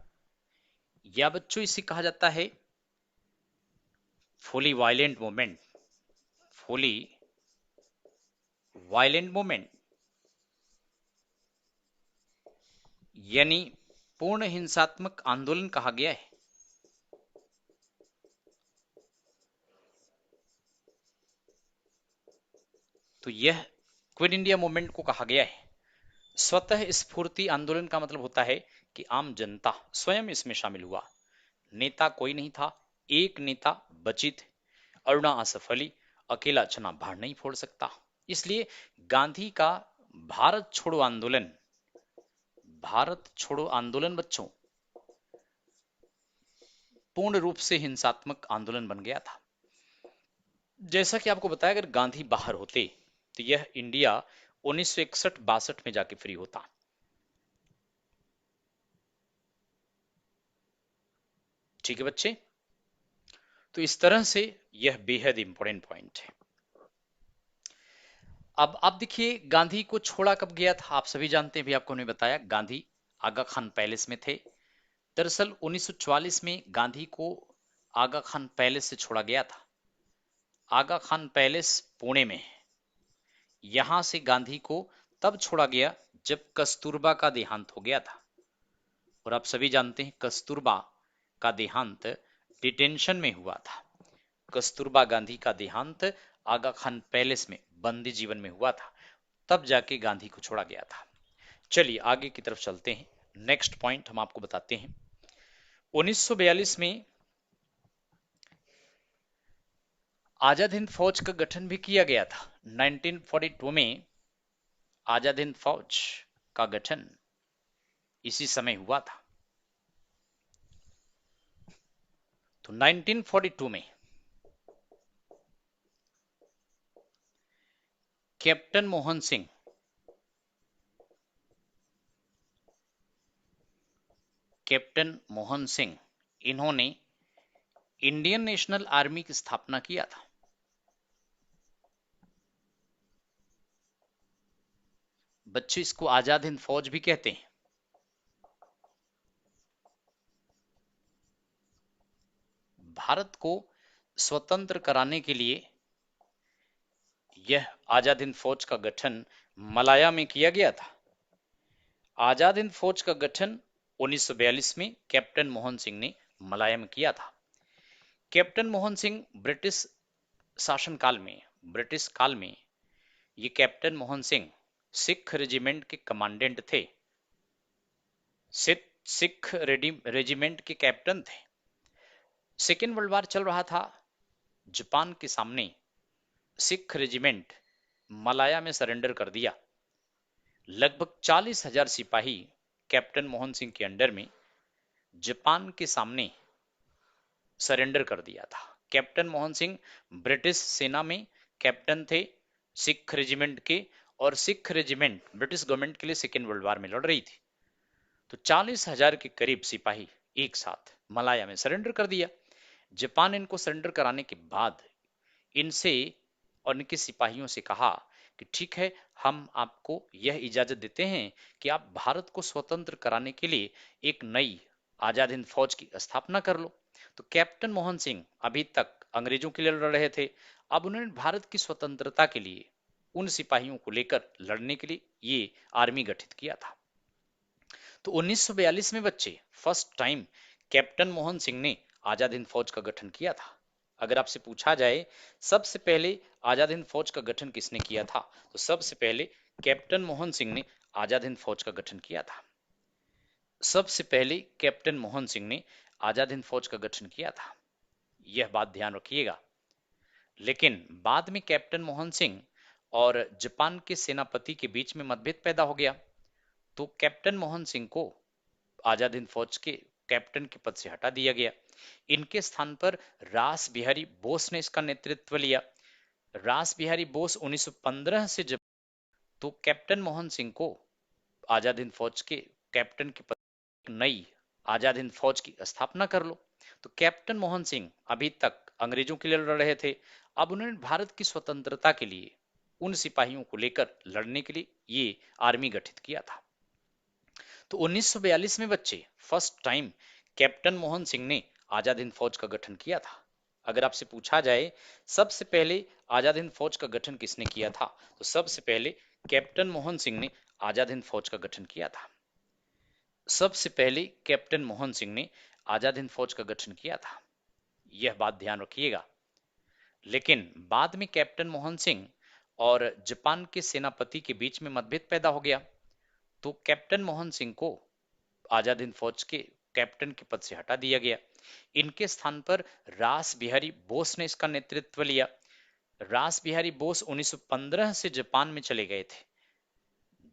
S1: या बच्चों इसे कहा जाता है fully violent movement. Fully violent movement यानी पूर्ण हिंसात्मक आंदोलन कहा गया है। तो यह क्विट इंडिया मूवमेंट को कहा गया है। स्वतः स्फूर्ति आंदोलन का मतलब होता है कि आम जनता स्वयं इसमें शामिल हुआ। नेता कोई नहीं था, एक नेता बची थी, अरुणा असफली, अकेला चना भाड़ नहीं फोड़ सकता। इसलिए गांधी का भारत छोड़ो आंदोलन, भारत छोड़ो आंदोलन बच्चों पूर्ण रूप से हिंसात्मक आंदोलन बन गया था। जैसा कि आपको बताया, अगर गांधी बाहर होते तो यह इंडिया 1961-62 में जाके फ्री होता। ठीक है बच्चे, तो इस तरह से यह बेहद इंपॉर्टेंट पॉइंट है। अब आप देखिए गांधी को छोड़ा कब गया था, आप सभी जानते हैं, भी आपको नहीं बताया। गांधी आगा खान पैलेस में थे। दरअसल 1944 में गांधी को आगा खान पैलेस से छोड़ा गया था। आगा खान पैलेस पुणे में है। यहां से गांधी को तब छोड़ा गया जब कस्तूरबा का देहांत हो गया था। और आप सभी जानते हैं कस्तूरबा का देहांत डिटेंशन में हुआ था। कस्तूरबा गांधी का देहांत आगा खान पैलेस में बंदी जीवन में हुआ था, तब जाके गांधी को छोड़ा गया था। चलिए आगे की तरफ चलते हैं। नेक्स्ट पॉइंट हम आपको बताते हैं। 1942 में आजाद हिंद फौज का गठन भी किया गया था। 1942 में आजाद हिंद फौज का गठन इसी समय हुआ था। तो 1942 में कैप्टन मोहन सिंह, कैप्टन मोहन सिंह इन्होंने इंडियन नेशनल आर्मी की स्थापना किया था। बच्चे इसको आजाद हिंद फौज भी कहते हैं। भारत को स्वतंत्र कराने के लिए यह आजाद हिंद फौज का गठन मलाया में किया गया था। आजाद हिंद फौज का गठन 1942 में कैप्टन मोहन सिंह ने मलाया में किया था। कैप्टन मोहन सिंह ब्रिटिश शासनकाल में, ब्रिटिश काल में ये कैप्टन मोहन सिंह सिख रेजिमेंट के कमांडेंट थे। सिख रेजिमेंट के कैप्टन थे। सेकेंड वर्ल्ड वॉर चल रहा था। जापान के सामने सिख रेजिमेंट मलाया में सरेंडर कर दिया। लगभग 40,000 सिपाही कैप्टन मोहन सिंह के अंडर में जापान के सामने सरेंडर कर दिया था। कैप्टन मोहन सिंह ब्रिटिश सेना में कैप्टन थे सिख रेजिमेंट के, और सिख रेजिमेंट ब्रिटिश गवर्नमेंट के लिए सेकेंड वर्ल्ड वॉर में लड़ रही थी। तो 40,000 के करीब सिपाही एक साथ मलाया में सरेंडर कर दिया। जापान इनको सरेंडर कराने के बाद इनसे और इनके सिपाहियों से कहा कि ठीक है, हम आपको यह इजाजत देते हैं कि आप भारत को स्वतंत्र कराने के लिए एक नई आजाद हिंद फौज की स्थापना कर लो। तो कैप्टन मोहन सिंह अभी तक अंग्रेजों के लिए लड़ रहे थे। अब उन्होंने भारत की स्वतंत्रता के लिए उन सिपाहियों को लेकर लड़ने के लिए ये आर्मी गठित किया था। तो 1942 में बच्चे first time captain Mohan Singh ने आजाद हिंद फौज का गठन किया था। अगर आपसे पूछा जाए सबसे पहले आजाद हिंद फौज का गठन किसने किया था, तो सबसे पहले कैप्टन मोहन सिंह ने आजाद हिंद फौज का गठन किया था। सबसे पहले कैप्टन मोहन सिंह ने आजाद हिंद फौज का गठन किया था, यह बात ध्यान रखिएगा। लेकिन बाद में कैप्टन मोहन सिंह और जापान के सेनापति के बीच में मतभेद पैदा हो गया। तो कैप्टन मोहन सिंह को आजाद हिंद फौज के कैप्टन के पद से हटा दिया गया। इनके स्थान पर रास बिहारी बोस ने इसका नेतृत्व लिया। रास बिहारी बोस 1915 से जब, तो कैप्टन मोहन सिंह को आजाद हिंद फौज के कैप्टन के पद नई आजाद हिंद फौज की स्थापना कर लो। तो कैप्टन मोहन सिंह अभी तक अंग्रेजों के लिए लड़ रहे थे। अब उन्होंने भारत की स्वतंत्रता के लिए उन सिपाहियों को लेकर लड़ने के लिए ये आर्मी गठित किया था। तो 1942 में बच्चे first time captain Mohan Singh ने आजाद हिंद फौज का गठन किया था। अगर आपसे पूछा जाए सबसे पहले आजाद हिंद फौज का गठन किसने किया था, तो सबसे पहले कैप्टन मोहन सिंह ने आजाद हिंद फौज का गठन किया था। सबसे पहले कैप्टन मोहन सिंह ने आजाद हिंद फौज का गठन किया था, यह बात ध्यान रखिएगा। लेकिन बाद में कैप्टन मोहन सिंह और जापान के सेनापति के बीच में मतभेद पैदा हो गया, तो कैप्टन मोहन सिंह को आजाद हिंद फौज के कैप्टन के पद से हटा दिया गया। इनके स्थान पर रास बिहारी बोस ने इसका नेतृत्व लिया। रास बिहारी बोस 1915 से जापान में चले गए थे।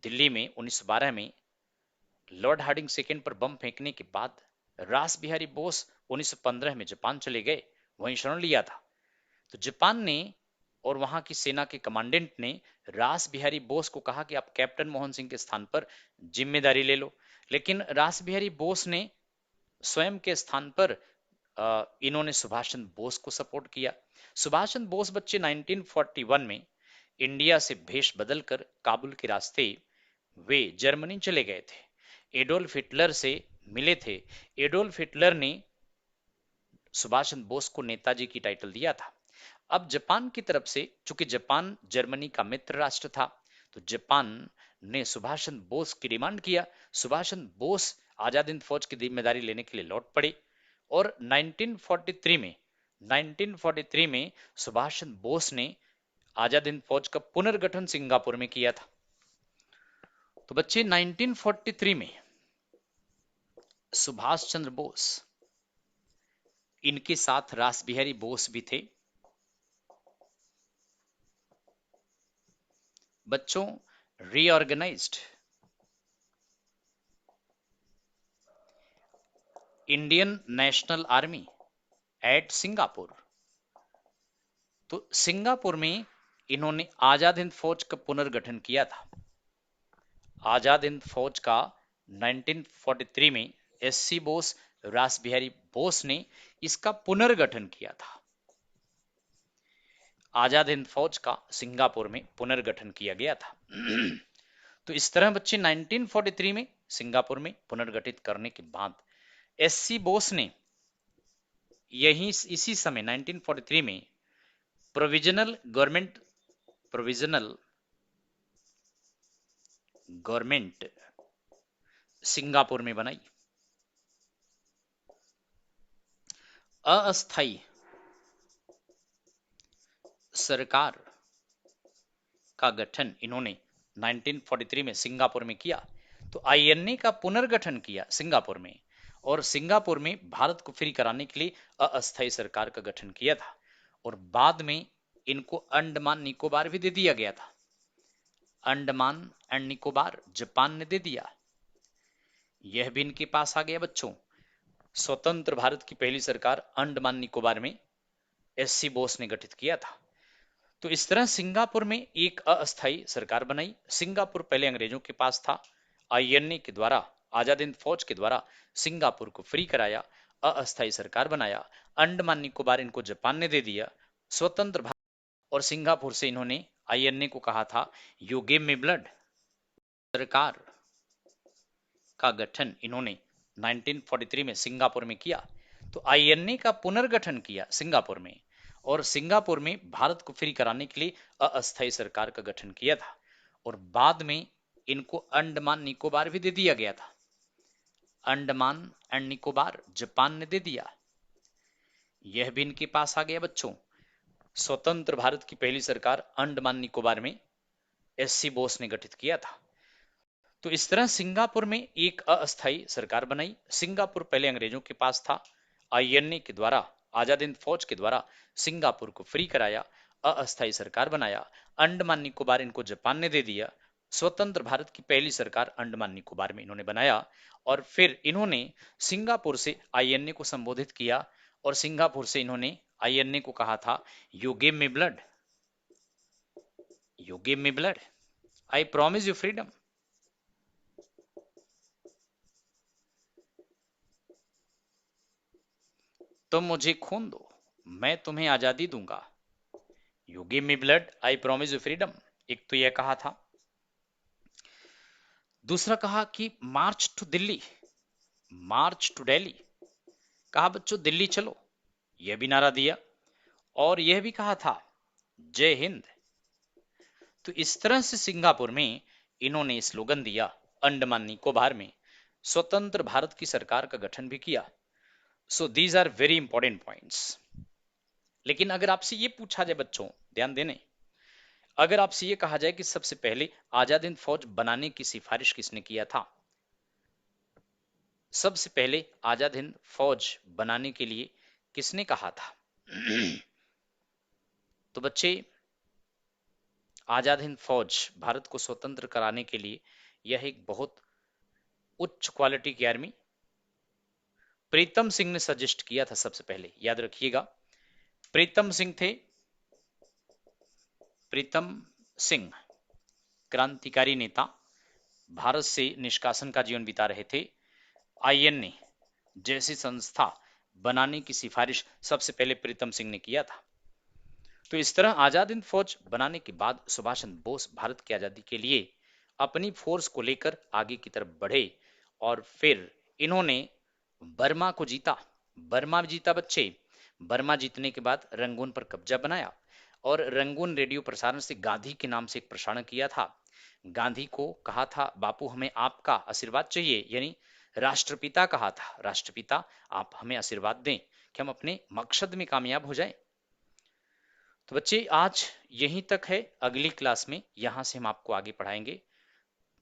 S1: दिल्ली में 1912 में लॉर्ड हार्डिंग सेकेंड पर बम फेंकने के बाद रास बिहारी बोस 1915 में जापान चले गए, वहीं शरण लिया था। तो जापान ने और वहां की सेना के कमांडेंट ने रास बिहारी बोस को कहा कि आप कैप्टन मोहन सिंह के स्थान पर जिम्मेदारी ले लो। लेकिन रास बिहारी बोस ने स्वयं के स्थान पर इन्होंने सुभाष चंद्र बोस को सपोर्ट किया। सुभाष चंद्र बोस बच्चे 1941 में इंडिया से भेष बदलकर काबुल के रास्ते वे जर्मनी चले गए थे। एडोल्फ हिटलर से मिले थे। एडोल्फ हिटलर ने सुभाष चंद्र बोस को नेताजी की टाइटल दिया था। अब जापान की तरफ से, चूंकि जापान जर्मनी का मित्र राष्ट्र था, तो जापान ने सुभाष चंद्र बोस की डिमांड किया। सुभाष चंद्र बोस आजाद हिंद फौज की जिम्मेदारी लेने के लिए लौट पड़े और 1943 में सुभाष चंद्र बोस ने आजाद हिंद फौज का पुनर्गठन सिंगापुर में किया था। तो बच्चे 1943 में सुभाष चंद्र बोस, इनके साथ रास बिहारी बोस भी थे। बच्चों, reorganised Indian National Army at Singapore. तो सिंगापुर में इन्होंने आजाद हिंद फौज का पुनर्गठन किया था। आजाद हिंद फौज का 1943 में एससी बोस, रास बिहारी बोस ने इसका पुनर्गठन किया था। आजाद हिंद फौज का सिंगापुर में पुनर्गठन किया गया था। तो इस तरह बच्चे 1943 में सिंगापुर में पुनर्गठित करने के बाद एससी बोस ने यही इसी समय 1943 में प्रोविजनल गवर्नमेंट सिंगापुर में बनाई। अस्थाई सरकार का गठन इन्होंने 1943 में सिंगापुर में किया। तो आईएनए का पुनर्गठन किया सिंगापुर में, और सिंगापुर में भारत को फ्री कराने के लिए अस्थायी सरकार का गठन किया था। और बाद में इनको अंडमान निकोबार भी दे दिया गया था। अंडमान एंड निकोबार जापान ने दे दिया, यह भी इनके पास आ गया। बच्चों, स्वतंत्र भारत की पहली सरकार अंडमान निकोबार में एससी बोस ने गठित किया था। तो इस तरह सिंगापुर में एक अस्थायी सरकार बनाई। सिंगापुर पहले अंग्रेजों के पास था। आईएनए के द्वारा, आजाद हिंद फौज के द्वारा सिंगापुर को फ्री कराया, अस्थायी सरकार बनाया। अंडमान निकोबार इनको जापान ने दे दिया। स्वतंत्र भारत और सिंगापुर से इन्होंने आईएनए को कहा था, यू गिव मी ब्लड। सरकार का गठन इन्होंने 1943 में सिंगापुर में किया। तो आईएनए का पुनर्गठन किया सिंगापुर में, और सिंगापुर में भारत को फ्री कराने के लिए अस्थायी सरकार का गठन किया था। और बाद में इनको अंडमान निकोबार भी दे दिया गया था। अंडमान एंड निकोबार जापान ने दे दिया, यह भी इनके पास आ गया। बच्चों, स्वतंत्र भारत की पहली सरकार अंडमान निकोबार में एससी बोस ने गठित किया था। तो इस तरह सिंगापुर में एक अस्थायी सरकार बनाई। सिंगापुर पहले अंग्रेजों के पास था। आईएनए के द्वारा, आजाद हिंद फौज के द्वारा सिंगापुर को फ्री कराया, अस्थायी सरकार बनाया। अंडमान निकोबार इनको जापान ने दे दिया। स्वतंत्र भारत की पहली सरकार अंडमान निकोबार में इन्होंने बनाया। और फिर इन्होंने सिंगापुर से आईएनए को संबोधित किया, और सिंगापुर से इन्होंने आईएनए को कहा था, you give me blood, you give me blood, I promise you freedom. तुम मुझे खून दो, मैं तुम्हें आजादी दूंगा, you give me blood I promise you freedom. एक तो यह कहा था। दूसरा कहा कि March two Delhi, March two Delhi, कहा बच्चों दिल्ली चलो, यह भी नारा दिया। और यह भी कहा था जय हिंद। तो इस तरह से सिंगापुर में इन्होंने स्लोगन दिया। अंडमान निकोबार में स्वतंत्र भारत की सरकार का गठन भी किया। So these are very important points. लेकिन अगर आपसे ये पूछा जाए बच्चों, ध्यान देने, अगर आपसे ये कहा जाए कि सबसे पहले आजाद हिंद फौज बनाने की सिफारिश किसने किया था, सबसे पहले आजाद हिंद फौज बनाने के लिए किसने कहा था? तो बच्चे, आजाद हिंद फौज भारत को स्वतंत्र कराने के लिए यह एक बहुत उच्च क्वालिटी की आर्मी प्रीतम सिंह ने सजेस्ट किया था। सबसे पहले याद रखिएगा, प्रीतम सिंह थे, प्रीतम सिंह क्रांतिकारी नेता, भारत से निष्कासन का जीवन बिता रहे थे। आईएनए जैसी संस्था बनाने की सिफारिश सबसे पहले प्रीतम सिंह ने किया था। तो इस तरह आजाद हिंद फौज बनाने के बाद सुभाष चंद्र बोस भारत की आजादी के लिए अपनी फोर्स को लेकर आगे की तरफ बढ़े और फिर इन्होंने बर्मा को जीता। बर्मा जीता बच्चे। बर्मा जीतने के बाद रंगून पर कब्जा बनाया और रंगून रेडियो प्रसारण से गांधी के नाम से एक प्रसारण किया था। गांधी को कहा था बापू हमें आपका आशीर्वाद चाहिए, यानी राष्ट्रपिता कहा था, राष्ट्रपिता आप हमें आशीर्वाद दें कि हम अपने मकसद में कामयाब हो जाएं। तो बच्चे आज यहीं तक है। अगली क्लास में यहां से हम आपको आगे पढ़ाएंगे।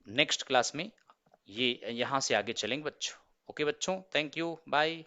S1: नेक्स्ट क्लास में ये यहां से आगे चलेंगे बच्चों। ओके बच्चों, थैंक यू, बाय।